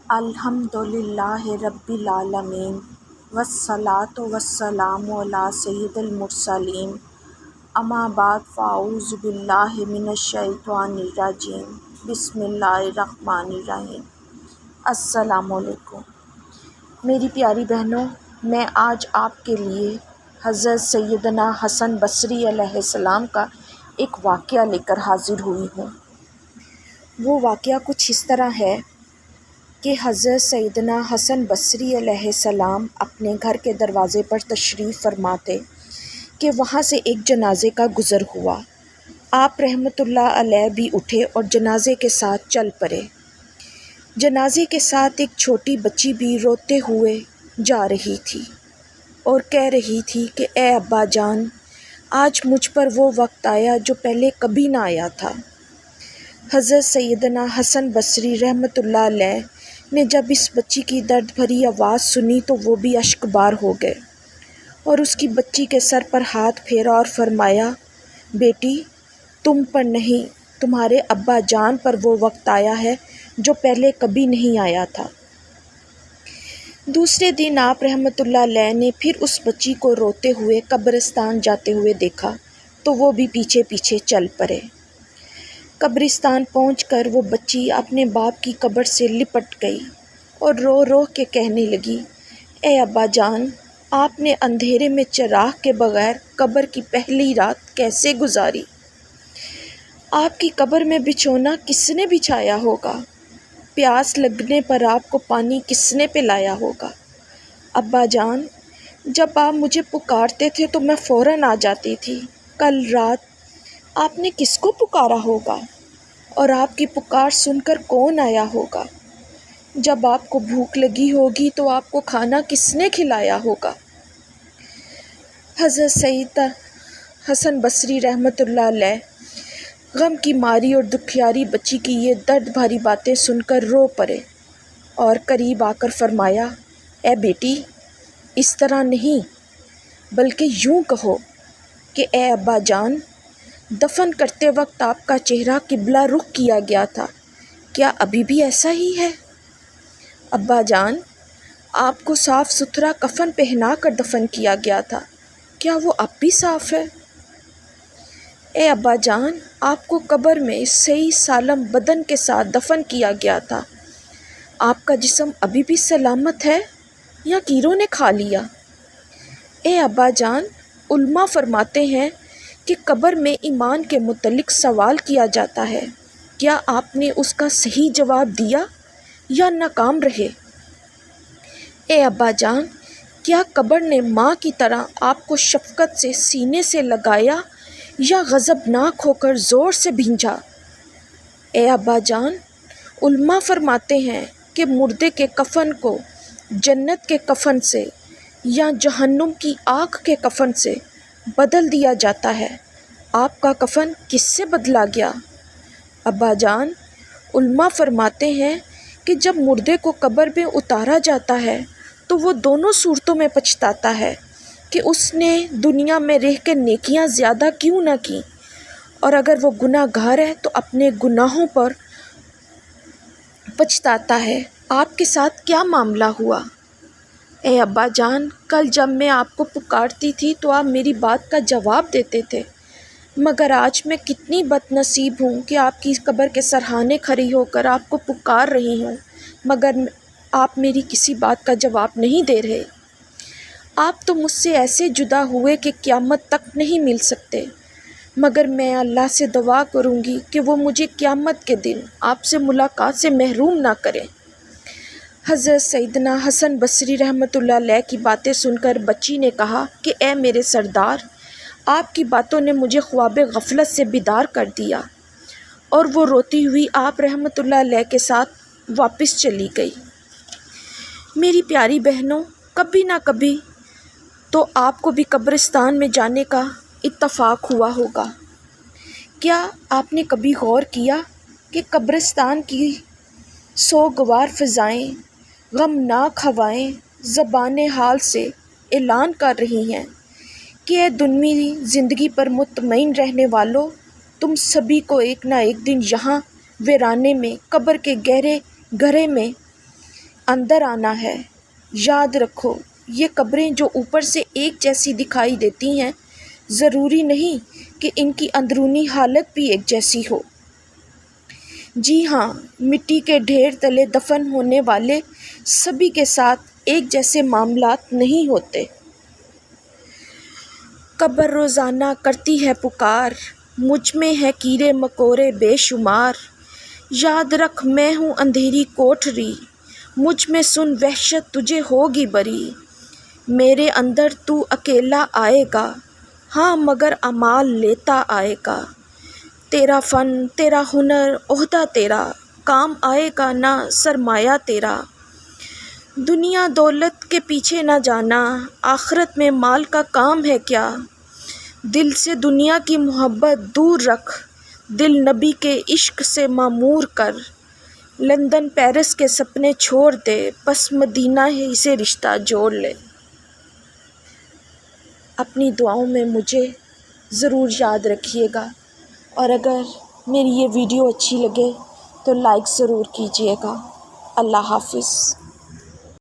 الحمدللہ رب العالمین والصلاة والسلام علی سید المرسلین اما بعد فاعوذ باللہ من الشیطان الرجیم بسم اللہ الرحمن الرحیم۔ السلام علیکم میری پیاری بہنوں، میں آج آپ کے لیے حضرت سیدنا حسن بصری علیہ السلام کا ایک واقعہ لے کر حاضر ہوئی ہوں۔ وہ واقعہ کچھ اس طرح ہے کہ حضرت سیدنا حسن بصری علیہ السلام اپنے گھر کے دروازے پر تشریف فرما تھے کہ وہاں سے ایک جنازے کا گزر ہوا۔ آپ رحمۃ اللہ علیہ بھی اٹھے اور جنازے کے ساتھ چل پڑے۔ جنازے کے ساتھ ایک چھوٹی بچی بھی روتے ہوئے جا رہی تھی اور کہہ رہی تھی کہ اے ابا جان، آج مجھ پر وہ وقت آیا جو پہلے کبھی نہ آیا تھا۔ حضرت سیدنا حسن بصری رحمۃ اللہ علیہ نے جب اس بچی کی درد بھری آواز سنی تو وہ بھی اشک بار ہو گئے اور اس کی بچی کے سر پر ہاتھ پھیرا اور فرمایا، بیٹی، تم پر نہیں، تمہارے ابا جان پر وہ وقت آیا ہے جو پہلے کبھی نہیں آیا تھا۔ دوسرے دن آپ رحمۃ اللہ علیہ نے پھر اس بچی کو روتے ہوئے قبرستان جاتے ہوئے دیکھا تو وہ بھی پیچھے پیچھے چل پڑے۔ قبرستان پہنچ کر وہ بچی اپنے باپ کی قبر سے لپٹ گئی اور رو رو کے کہنے لگی، اے ابا جان، آپ نے اندھیرے میں چراغ کے بغیر قبر کی پہلی رات کیسے گزاری؟ آپ کی قبر میں بچھونا کس نے بچھایا ہوگا؟ پیاس لگنے پر آپ کو پانی کس نے پلایا ہوگا؟ ابا جان، جب آپ مجھے پکارتے تھے تو میں فوراً آ جاتی تھی۔ کل رات آپ نے کس کو پکارا ہوگا اور آپ کی پکار سن کر کون آیا ہوگا؟ جب آپ کو بھوک لگی ہوگی تو آپ کو کھانا کس نے کھلایا ہوگا؟ حضرت سید حسن بصری رحمۃ اللہ علیہ غم کی ماری اور دکھیاری بچی کی یہ درد بھاری باتیں سن کر رو پڑے اور قریب آ کر فرمایا، اے بیٹی، اس طرح نہیں بلکہ یوں کہو کہ اے ابا جان، دفن کرتے وقت آپ کا چہرہ قبلہ رخ کیا گیا تھا، کیا ابھی بھی ایسا ہی ہے؟ ابا جان، آپ کو صاف ستھرا کفن پہنا کر دفن کیا گیا تھا، کیا وہ اب بھی صاف ہے؟ اے ابا جان، آپ کو قبر میں صحیح سالم بدن کے ساتھ دفن کیا گیا تھا، آپ کا جسم ابھی بھی سلامت ہے یا کیڑوں نے کھا لیا؟ اے ابا جان، علماء فرماتے ہیں کہ قبر میں ایمان کے متعلق سوال کیا جاتا ہے، کیا آپ نے اس کا صحیح جواب دیا یا ناکام رہے؟ اے ابا جان، کیا قبر نے ماں کی طرح آپ کو شفقت سے سینے سے لگایا یا غضبناک ہو کر زور سے بھینجا؟ اے ابا جان، علماء فرماتے ہیں کہ مردے کے کفن کو جنت کے کفن سے یا جہنم کی آگ کے کفن سے بدل دیا جاتا ہے، آپ کا کفن کس سے بدلا گیا؟ ابا جان، علماء فرماتے ہیں کہ جب مردے کو قبر میں اتارا جاتا ہے تو وہ دونوں صورتوں میں پچھتاتا ہے کہ اس نے دنیا میں رہ کے نیکیاں زیادہ کیوں نہ کیں، اور اگر وہ گناہ گار ہے تو اپنے گناہوں پر پچھتاتا ہے، آپ کے ساتھ کیا معاملہ ہوا؟ اے ابا جان، کل جب میں آپ کو پکارتی تھی تو آپ میری بات کا جواب دیتے تھے، مگر آج میں کتنی بد نصیب ہوں کہ آپ کی قبر کے سرہانے کھڑی ہو کر آپ کو پکار رہی ہوں، مگر آپ میری کسی بات کا جواب نہیں دے رہے۔ آپ تو مجھ سے ایسے جدا ہوئے کہ قیامت تک نہیں مل سکتے، مگر میں اللہ سے دعا کروں گی کہ وہ مجھے قیامت کے دن آپ سے ملاقات سے محروم نہ کریں۔ حضرت سیدنا حسن بصری رحمۃ اللہ علیہ کی باتیں سن کر بچی نے کہا کہ اے میرے سردار، آپ کی باتوں نے مجھے خواب غفلت سے بیدار کر دیا، اور وہ روتی ہوئی آپ رحمۃ اللہ علیہ کے ساتھ واپس چلی گئی۔ میری پیاری بہنوں، کبھی نہ کبھی تو آپ کو بھی قبرستان میں جانے کا اتفاق ہوا ہوگا۔ کیا آپ نے کبھی غور کیا کہ قبرستان کی سوگوار فضائیں، غمناک ہوائیں زبان حال سے اعلان کر رہی ہیں کہ اے دنیوی زندگی پر مطمئن رہنے والوں، تم سبھی کو ایک نہ ایک دن یہاں ویرانے میں، قبر کے گہرے گہرے میں اندر آنا ہے۔ یاد رکھو یہ قبریں جو اوپر سے ایک جیسی دکھائی دیتی ہیں ضروری نہیں کہ ان کی اندرونی حالت بھی ایک جیسی ہو۔ جی ہاں، مٹی کے ڈھیر تلے دفن ہونے والے سبھی کے ساتھ ایک جیسے معاملات نہیں ہوتے۔ قبر روزانہ کرتی ہے پکار، مجھ میں ہے کیڑے مکوڑے بے شمار۔ یاد رکھ میں ہوں اندھیری کوٹھری، مجھ میں سن وحشت تجھے ہوگی بری۔ میرے اندر تو اکیلا آئے گا، ہاں مگر اعمال لیتا آئے گا۔ تیرا فن، تیرا ہنر، عہدہ تیرا، کام آئے گا نہ سرمایہ تیرا۔ دنیا دولت کے پیچھے نہ جانا، آخرت میں مال کا کام ہے کیا۔ دل سے دنیا کی محبت دور رکھ، دل نبی کے عشق سے معمور کر۔ لندن پیرس کے سپنے چھوڑ دے، بس مدینہ ہی سے رشتہ جوڑ لے۔ اپنی دعاؤں میں مجھے ضرور یاد رکھیے گا، اور اگر میری یہ ویڈیو اچھی لگے تو لائک ضرور کیجیے گا۔ اللہ حافظ۔